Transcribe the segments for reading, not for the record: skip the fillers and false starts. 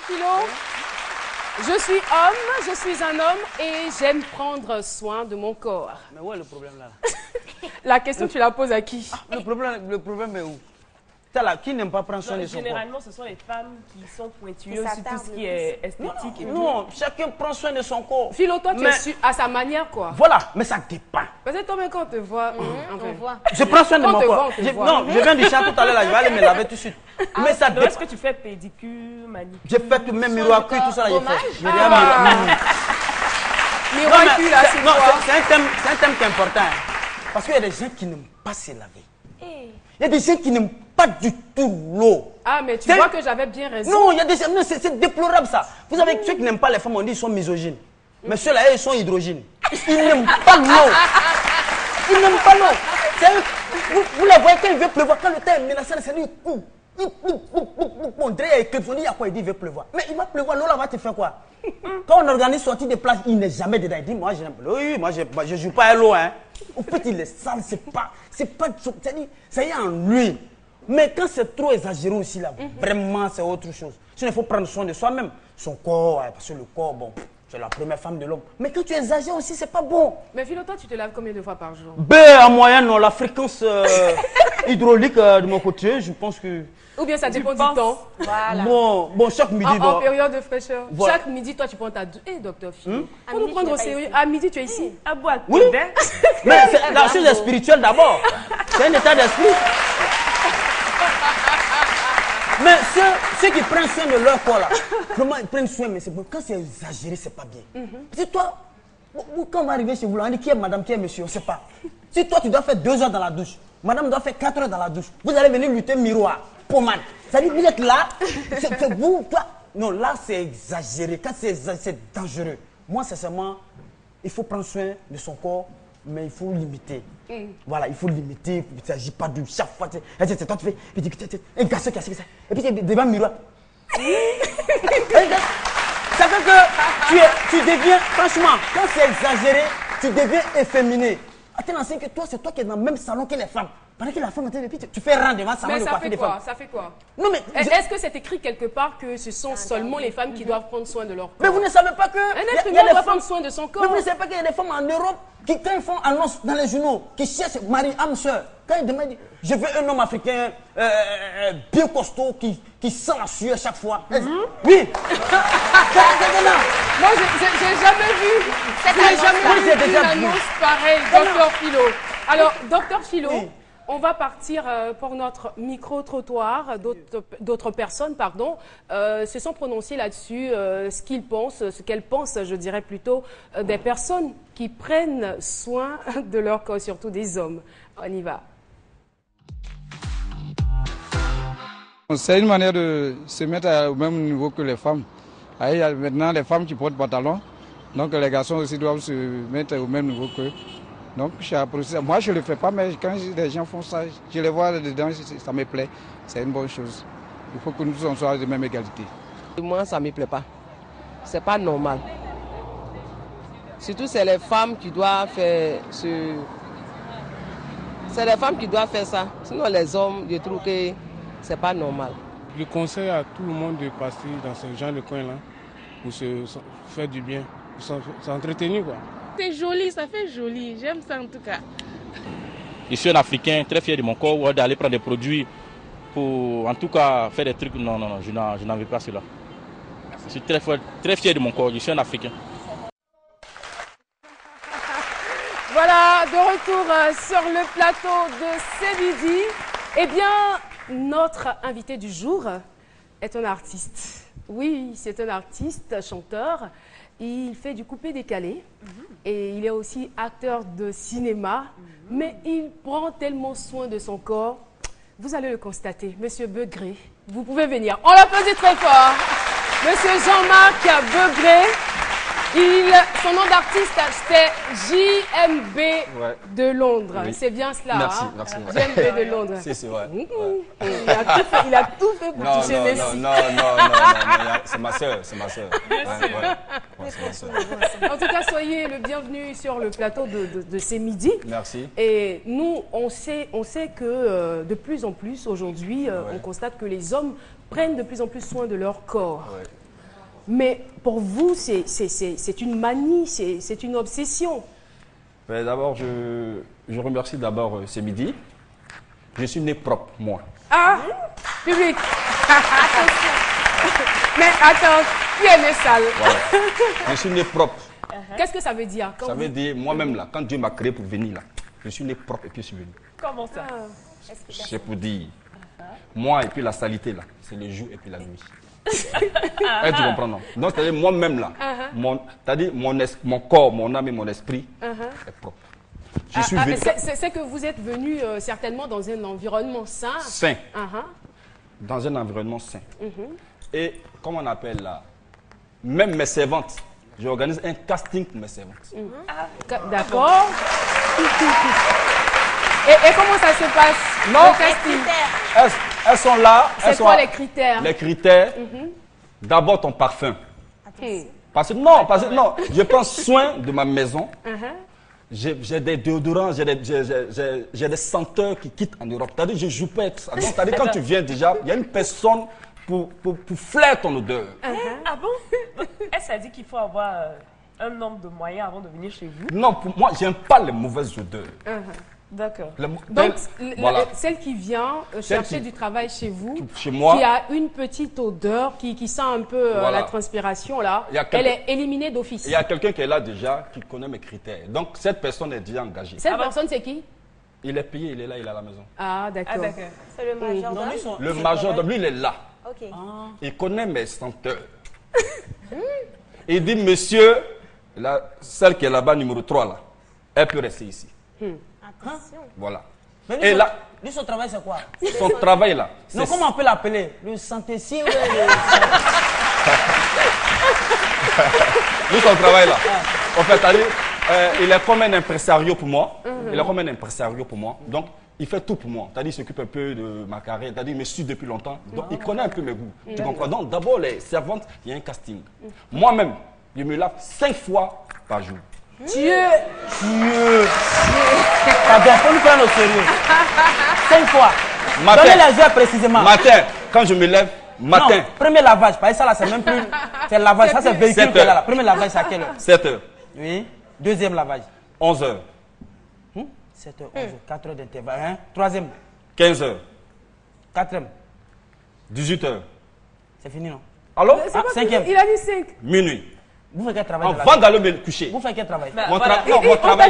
Philo. Je suis homme, je suis un homme et j'aime prendre soin de mon corps. Mais où est le problème là? La question, tu la poses à qui? Le problème est où? Là, qui n'aime pas prendre soin de son corps? Généralement, ce sont les femmes qui sont pointueuses sur tout ce qui est esthétique. Non, chacun prend soin de son corps. Philo, toi, tu es à sa manière, quoi. Voilà, mais ça dépend. Parce que toi-même, quand on te voit, On voit. Je prends soin de Quand mon on te corps. voit, on te voit. Non, je viens du champ tout à l'heure, là, je vais aller me laver tout de suite. Mais ça Donc, est-ce dépend. que tu fais pédicure, manicure? J'ai fait tout, même miroir cuit, tout ça, là, j'ai fait. J'ai rien Miroir cul, là, c'est non, quoi? c'est un thème qui est important. hein. Parce qu'il y a des gens qui n'aiment pas se laver. Il y a des gens qui n'aiment pas du tout l'eau. Ah, mais tu vois que j'avais bien raison. Non, il y a des gens, non, c'est déplorable ça. Vous savez, ceux qui n'aiment pas les femmes, on dit qu'ils sont misogynes. Mais ceux-là, ils sont hydrogynes. Ils n'aiment pas l'eau. Ils n'aiment pas l'eau. Vous la voyez quand il veut pleuvoir, quand le temps est menaçant, c'est lui, il court. On dirait qu'il y a écrit, on dit, il y a quoi? Il dit, il veut pleuvoir. Mais il va pleuvoir, l'eau là va te faire quoi? Quand on organise sortie de place, il n'est jamais dedans. Il dit, moi, je n'aime pas l'eau. Oui, moi, je ne joue pas à l'eau. Hein. Au fait, il est sale, c'est pas, ça y est en lui. Mais quand c'est trop exagéré aussi, là, vraiment, c'est autre chose. Sinon, il faut prendre soin de soi-même. Son corps, parce que le corps, bon, c'est la première femme de l'homme. Mais quand tu exagères aussi, c'est pas bon. Mais Philo, toi, tu te laves combien de fois par jour? En moyenne, non, la fréquence hydraulique de mon côté, je pense que... Ou bien ça dépend du temps? Voilà. Bon, chaque midi... En période de fraîcheur. Voilà. Chaque midi, toi, tu prends ta douche. Eh, docteur Philo, faut nous prendre au sérieux. À midi, tu es ici. À boire. Oui, mais la chose est spirituelle d'abord. C'est un état d'esprit. Mais ceux qui prennent soin de leur corps là, vraiment ils prennent soin, mais c'est bon. Quand c'est exagéré, c'est pas bien. Si toi, quand on va arriver chez vous, on dit qui est madame, qui est monsieur, on ne sait pas. Si toi tu dois faire 2 heures dans la douche, madame doit faire 4 heures dans la douche, vous allez venir lutter miroir, pommade. Ça dit que vous êtes là, c'est vous, toi. Non, là c'est exagéré. Quand c'est dangereux. Moi, sincèrement, il faut prendre soin de son corps, mais il faut limiter. Voilà, il faut limiter. Il ne s'agit pas de chaque fois. Toi, tu fais un garçon qui a fait ça. Et puis, tu es devant le miroir. Ça fait que tu deviens, franchement, quand c'est exagéré, tu deviens efféminé. Attends, c'est que toi, c'est toi qui es dans le même salon que les femmes. Pendant que la femme est puis tu fais rang devant le salon Mais de ça coiffure fait des quoi? femmes. Ça fait quoi? Non, mais Est-ce que c'est écrit quelque part que ce sont seulement les femmes qui doivent prendre soin de leur corps? mais vous ne savez pas que... Un être il y a humain des doit femmes- prendre soin de son Mais corps. vous ne savez pas qu'il y a des femmes en Europe qui, quand ils font annonce dans les journaux, qui cherchent mari, âme, sœur, quand ils demandent, je veux un homme africain bien costaud qui sent la sueur à chaque fois. Oui. Moi, j'ai jamais vu. J'ai jamais vu une annonce pareille, docteur Philo. Alors, docteur Philo, Oui. on va partir pour notre micro-trottoir. D'autres personnes, pardon, se sont prononcées là-dessus, ce qu'ils pensent, ce qu'elles pensent, je dirais plutôt, des personnes qui prennent soin de leur corps, surtout des hommes. On y va. C'est une manière de se mettre au même niveau que les femmes. Il y a maintenant les femmes qui portent pantalon, donc les garçons aussi doivent se mettre au même niveau qu'eux. Donc moi je ne le fais pas, mais quand les gens font ça, je les vois dedans, ça me plaît, c'est une bonne chose. Il faut que nous soyons de même égalité. Moi ça ne me plaît pas, c'est pas normal. Surtout c'est les femmes qui doivent faire c'est les femmes qui doivent faire ça, sinon les hommes, je trouve que c'est pas normal. Je conseille à tout le monde de passer dans ce genre de coin-là pour se faire du bien, pour s'entretenir quoi. C'est joli, ça fait joli, j'aime ça en tout cas. Je suis un Africain, très fier de mon corps, ou d'aller prendre des produits pour en tout cas faire des trucs. Non, je n'en veux pas cela. Je suis très fier de mon corps, je suis un Africain. Voilà, de retour sur le plateau de C'est midi. Eh bien, notre invité du jour est un artiste. Oui, c'est un artiste, chanteur. Il fait du coupé-décalé et il est aussi acteur de cinéma. Mais il prend tellement soin de son corps. Vous allez le constater, Monsieur Beugré, vous pouvez venir. On l'applaudit très fort. Monsieur Jean-Marc Beugré. Son nom d'artiste, c'était JMB de Londres. Oui. C'est bien cela. Merci, hein? merci. JMB de Londres. C'est vrai. Il a tout fait pour toucher Messi. Non, c'est ma soeur, c'est ma soeur. C'est ma soeur. En tout cas, soyez le bienvenu sur le plateau de C'est midi. Merci. Et nous, on sait que de plus en plus, aujourd'hui, on constate que les hommes prennent de plus en plus soin de leur corps. Ouais. Mais pour vous, c'est une manie, c'est une obsession. D'abord, je remercie d'abord ce midi. Je suis né propre, moi. Ah, public. Attention. Mais attends, qui est né sale? Voilà. Je suis né propre. Qu'est-ce que ça veut dire? Ça veut dire, moi-même, là, quand Dieu m'a créé pour venir là, je suis né propre et puis je suis venu. Comment ça? C'est pour dire, moi et puis la saleté là, c'est le jour et puis la nuit. Tu comprends, non? Donc, c'est-à-dire moi-même là, c'est-à-dire mon corps, mon âme et mon esprit est propre. Je suis venu. C'est que vous êtes venu certainement dans un environnement sain. Sain. Dans un environnement sain. Et comment on appelle là? Même mes servantes, j'organise un casting pour mes servantes. D'accord. Et comment ça se passe? Non. Le casting. Elles sont là. C'est quoi les critères? Les critères, d'abord ton parfum. Parce que non, je prends soin de ma maison. J'ai des déodorants, j'ai des senteurs qui quittent en Europe. C'est-à-dire, je joue pas. C'est-à-dire, quand tu viens déjà, il y a une personne pour flaire ton odeur. Ah bon? Est-ce que ça dit qu'il faut avoir un nombre de moyens avant de venir chez vous? Non, pour moi, j'aime pas les mauvaises odeurs. D'accord. Donc, voilà. Celle qui vient chercher du travail chez vous, chez moi, qui a une petite odeur, qui sent un peu la transpiration, là, elle est éliminée d'office. Il y a quelqu'un qui est là déjà, qui connaît mes critères. Donc, cette personne est déjà engagée. Cette personne, c'est qui? Il est payé, il est là, il est à la maison. Ah, d'accord. C'est le majordome. Le majordome, lui, il est là. Ok. Il connaît mes senteurs. Il dit, monsieur, celle qui est là-bas, numéro 3, là, elle peut rester ici. Attention. Voilà. Mais Et là, lui, son travail, c'est quoi? son travail, là. Non, comment on peut l'appeler? Le santé-ci ou Lui, son travail, là. En fait, il est comme un impresario pour moi. Il est comme un impresario pour moi. Donc, il fait tout pour moi. C'est-à-dire, il s'occupe un peu de ma carrière. C'est-à-dire, il me suit depuis longtemps. Donc, il connaît un peu mes goûts. Tu comprends? Donc, d'abord, les servantes, il y a un casting. Moi-même, je me lave 5 fois par jour. Dieu. Pardon, faut nous prendre au sérieux. 5 fois. Donnez les heures précisément. Matin, quand je me lève, matin. Non, premier lavage, parce que ça là, c'est même plus. C'est le lavage, ça c'est le véhicule qui est là. Premier lavage, c'est à quelle heure? 7 heures. Oui. Deuxième lavage. 11 heures. 7 heures, 11 heures, 4 heures d'intervalle. Hein? Troisième. 15 heures. Quatrième. 18 heures. C'est fini, non? Alors? Cinquième. Il a dit 5. Minuit. Vous faites quel travail? Avant d'aller me coucher. Vous faites quel travail? Mon On t'a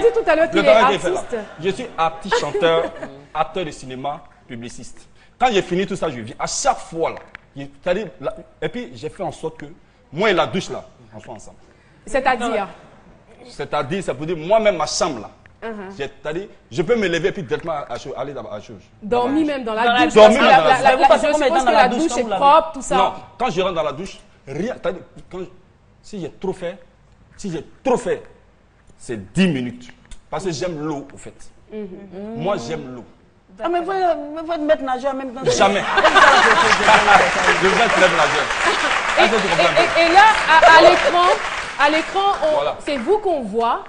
dit tout à l'heure qu'il est artiste. Je suis artiste, chanteur, acteur de cinéma, publiciste. Quand j'ai fini tout ça, je viens. À chaque fois, là, et puis j'ai fait en sorte que moi et la douche, là, on soit ensemble. C'est-à-dire? C'est-à-dire, ça veut dire moi-même, ma chambre, là. C'est-à-dire, je peux me lever et puis directement aller dans la chose. Dormir même dans la douche. Dormir même dans la douche. Je suppose que la douche est propre, tout ça. Non, quand je rentre dans la douche, rien. Si j'ai trop fait, c'est 10 minutes. Parce que j'aime l'eau, au fait. Moi, j'aime l'eau. Ah, mais vous êtes maître nageur en même temps. Jamais. Je vais être maître nageur. Et là, à l'écran, c'est vous qu'on voit.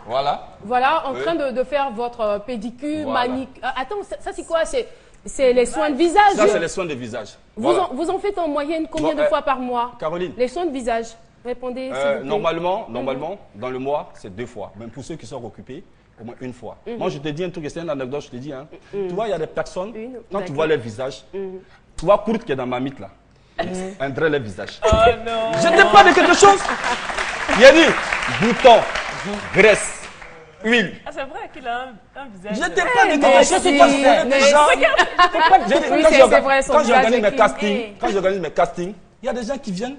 Voilà, en train de faire votre pédicure, manicure. Attends, ça c'est quoi? C'est les soins de visage. Ça, c'est les soins de visage. Vous en faites en moyenne combien de fois par mois? Caroline. Les soins de visage. Répondez, s'il vous plaît. Normalement, dans le mois, c'est 2 fois. Même pour ceux qui sont occupés, au moins 1 fois. Moi, je te dis un truc, c'est une anecdote, je te dis. Hein. Tu vois, il y a des personnes, quand tu vois leur visage, tu vois Kurt qui est dans ma mythe là. Un vrai leur visage. Oh non. Je te parle de quelque chose. Il a dit bouton, graisse, huile. Ah, c'est vrai qu'il a un visage. Je te parle de quelque chose. C'est pas quand j'organise mes castings, il y a des gens qui viennent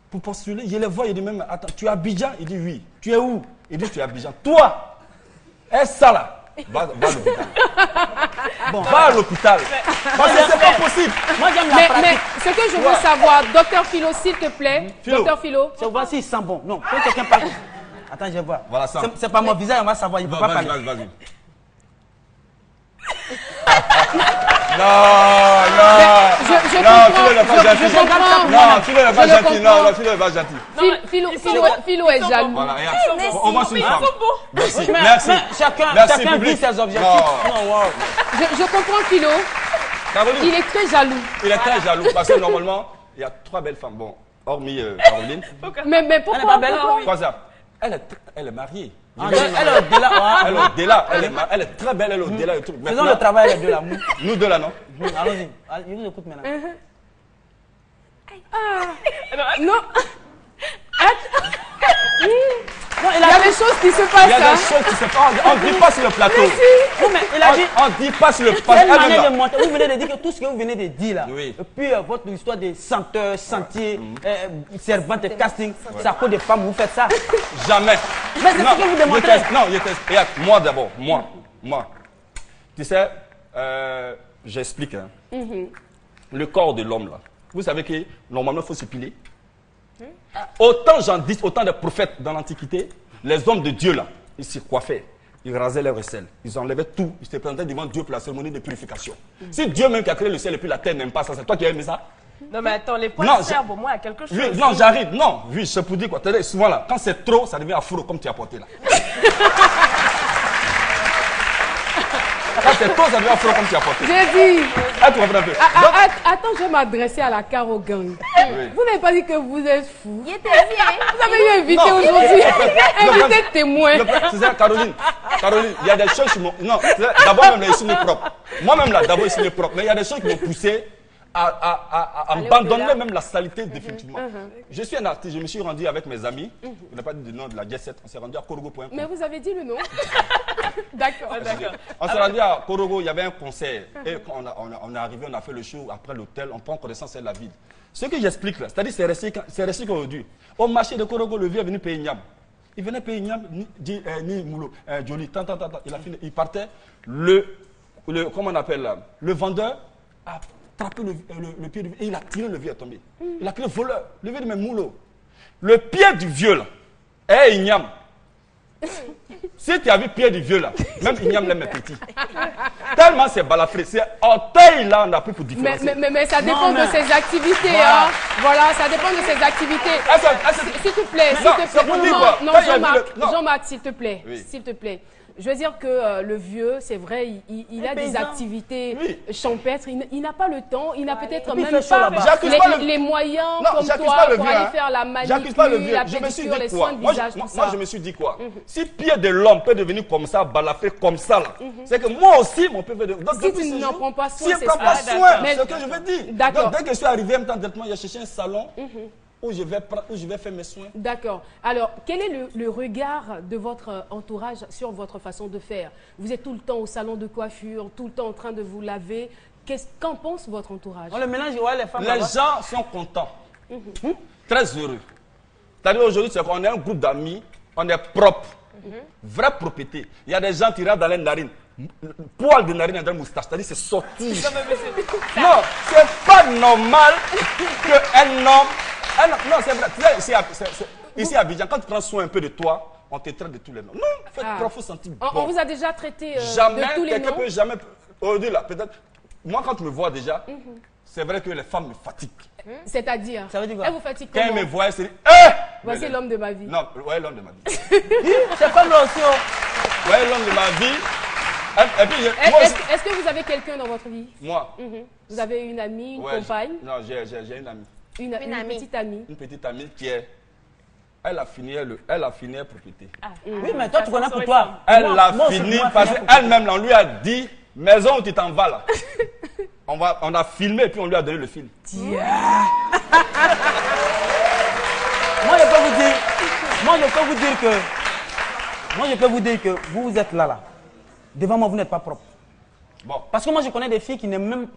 pour postuler. Je les vois, il dit même, attends, tu es à Abidjan? Il dit oui. Tu es où? Il dit, tu es à Abidjan. Toi, est-ce ça là? Va à l'hôpital. Bon, va à l'hôpital. Parce que c'est pas possible. Moi, j'aime la pratique. Mais ce que je veux savoir, docteur Philo, s'il te plaît. Docteur Philo. C'est voir s'il sent bon. Non, quand quelqu'un parle. Attends, je vais voir. Voilà ça. C'est pas mon visage, on va savoir. Il ne peut pas parler. Vas-y. Non, tu ne pas gentil. Non, tu ne pas gentil. Non, tu ne pas gentil. Philo est jaloux. Voilà, on va sur une femme. Merci. Chacun vit ses objectifs. Je comprends Philo. Il est très jaloux. Il est très jaloux parce que normalement, il y a 3 belles femmes. Bon, hormis Caroline. Mais pourquoi? Elle n'est pas belle, pourquoi? Quoi ça? Elle est mariée. Elle est au-delà. Elle est au-delà. Elle est très belle, elle est au-delà. Faisons le travail les deux là. Nous deux là, non? Allons-y. Je vous écoute maintenant. Non. Non, Il y a des choses qui se passent. Il y a des choses qui se passent. On ne dit pas sur le plateau. Non, mais il a dit. On ne dit pas sur le C'est plateau. une manière de monter. Vous venez de dire que tout ce que vous venez de dire là. Oui. Et puis votre histoire des senteurs, sentiers, servantes, casting, c'est à cause des femmes, vous faites ça. Jamais. Mais c'est ce que vous démontrez. Non, regarde, moi d'abord, moi. Tu sais, j'explique. Hein. Le corps de l'homme là. Vous savez que normalement il faut s'épiler. Autant j'en dis, autant de prophètes dans l'Antiquité, les hommes de Dieu là, ils se coiffaient, ils rasaient leurs aisselles, ils enlevaient tout, ils se présentaient devant Dieu pour la cérémonie de purification. Si Dieu même qui a créé le ciel et puis la terre n'aime pas ça, c'est toi qui as aimé ça? Non mais attends, les poils servent au moins à quelque chose. Oui, non, j'arrive, non, oui, c'est pour dire quoi. Souvent là, quand c'est trop, ça devient afro comme tu as porté là. Quand c'est trop, ça devient afro comme tu as porté. J'ai dit. Ah, tu comprends un peu. Attends, je vais m'adresser à la Caro Gang. Vous n'avez pas dit que vous êtes fou. Il était bien. Vous avez eu invité aujourd'hui. Invité témoin. C'est ça, Caroline, il y a des choses qui m'ont. Non, d'abord même là, ici n'est propre. Moi-même là, d'abord ici n'est propre. Mais il y a des choses qui m'ont poussé à abandonner même la salité définitivement. Je suis un artiste, je me suis rendu avec mes amis. On n'a pas dit le nom de la Jet Set, on s'est rendu à Korogo.com. Mais vous avez dit le nom. D'accord. On s'est rendu à Korogo, il y avait un concert. Et quand on est arrivé, on a fait le show après l'hôtel, on prend connaissance de la ville. Ce que j'explique là, c'est-à-dire c'est resté qu'aujourd'hui. Au marché de Korogo, le vieux est venu payer Niam. Il venait payer Niam, ni Moulo, Jolie, il partait. Comment on appelle là? Le vendeur a attrapé le pied du vieux et il a tiré, le vieux est tombé. Il a tiré le voleur, le vieux de mes Moulo. Le pied du vieux là, est Ignam. Si tu as vu le pied du vieux là, même Ignam l'aime petit. Tellement c'est balafré, c'est orteil là, on a pris pour différencier. Mais ça dépend de ses activités. Voilà. Hein. Voilà, ça dépend de ses activités. S'il te plaît, Jean-Marc, s'il te plaît, s'il te plaît. Je veux dire que le vieux, c'est vrai, il a des activités champêtres, il n'a pas le temps, il n'a peut-être même pas les moyens comme toi pour aller faire la manicure, la pédicure, les soins de visage, tout ça. Moi, je me suis dit quoi? Si le pied de l'homme peut devenir comme ça, balafré comme ça, là, c'est que moi aussi, mon pied peut devenir... Si tu n'en prends pas soin, c'est ça. C'est ce que je veux dire. D'accord. Dès que je suis arrivé, il y a cherché un salon. Où je vais faire mes soins. D'accord. Alors, quel est le regard de votre entourage sur votre façon de faire? Vous êtes tout le temps au salon de coiffure, tout le temps en train de vous laver. Qu'en pense votre entourage? On le mélange, ouais, les femmes. Les gens sont contents, très heureux. C'est-à-dire aujourd'hui, c'est qu'on est un groupe d'amis, on est propre, vraie propriété. Il y a des gens qui rentrent dans les narines. Poil de narine dans la moustache, c'est-à-dire c'est sorti. Non, c'est pas normal qu'un homme... non, c'est vrai. Ici à Abidjan, quand tu prends soin un peu de toi, on te traite de tous les noms. Non, faites faut sentir bon. On vous a déjà traité jamais, de tous les noms? Jamais. Aujourd'hui, là, peut-être. Moi, quand tu me vois déjà, c'est vrai que les femmes me fatiguent. C'est-à-dire? Ça veut dire quoi? Elle vous fatigue comment? Quand elles me voient, c'est... Voici l'homme de ma vie. Non, ouais, l'homme de ma vie. C'est comme l'homme aussi. Ouais, l'homme de ma vie. Est-ce que vous avez quelqu'un dans votre vie? Moi. Vous avez une amie, une compagne? Non, j'ai une amie. Une petite amie. Une petite amie qui est... Elle a fini propriété. Oui, mais toi, tu connais pour toi. Elle a fini parce qu'elle-même, on lui a dit, maison où tu t'en vas là. On a filmé et puis on lui a donné le film. Moi, je peux vous dire que vous êtes là. Devant moi, vous n'êtes pas propre. Bon. Parce que moi, je connais des filles qui n'aiment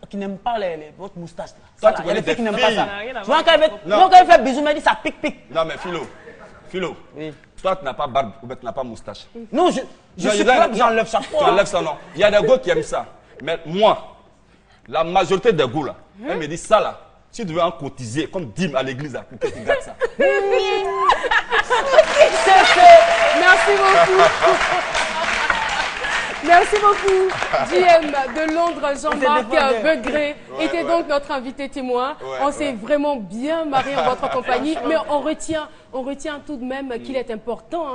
pas votre moustache. Toi, tu connais des filles qui n'aiment pas ça. Souvent, quand elle fait bisous, elle dit ça pique. Non, mais Philo, oui. Toi, tu n'as pas barbe ou tu n'as pas moustache. Non, je suis propre, j'enlève chaque fois. Tu enlèves ça, non. Il y a des gars qui aiment ça. Mais moi, la majorité des gars, là, elle me dit ça, là, si tu devais en cotiser, comme dîme à l'église, là, pour que tu gardes ça. Merci beaucoup. Merci beaucoup. JM de Londres, Jean-Marc Beugré était donc notre invité témoin. On s'est vraiment bien marré en votre compagnie, mais on retient on retient tout de même qu'il est important,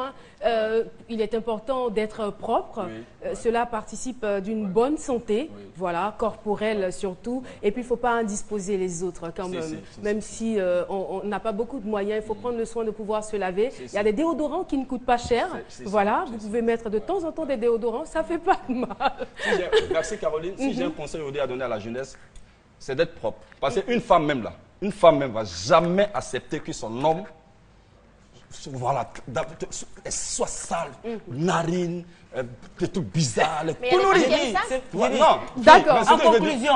il est important d'être propre. Cela participe d'une bonne santé, voilà, corporelle surtout. Et puis, il ne faut pas indisposer les autres quand même. Même si on n'a pas beaucoup de moyens, il faut prendre le soin de pouvoir se laver. Il y a des déodorants qui ne coûtent pas cher. Voilà, vous pouvez mettre de temps en temps des déodorants, ça ne fait pas de mal. Merci Caroline. Si j'ai un conseil aujourd'hui à donner à la jeunesse, c'est d'être propre. Parce qu'une femme même là, une femme même va jamais accepter que son homme voilà, soit sale, narine, des trucs bizarres, les conneries. D'accord, en conclusion,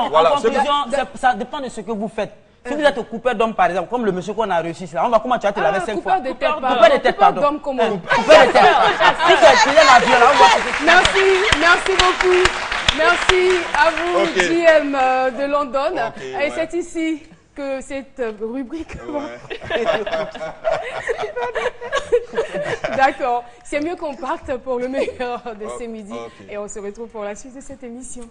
ça dépend de ce que vous faites. Si vous êtes coupeur d'homme, par exemple, comme le monsieur qu'on a reçu, on va comment tu vas te laver 5 fois. Coupeur de tête, pardon. Coupeur de tête. Si tu as tiré l'avion, là, on va... Merci beaucoup. Merci à vous, JM de London. Et c'est ici que cette rubrique... D'accord. C'est mieux qu'on parte pour le meilleur de ces midis. Et on se retrouve pour la suite de cette émission.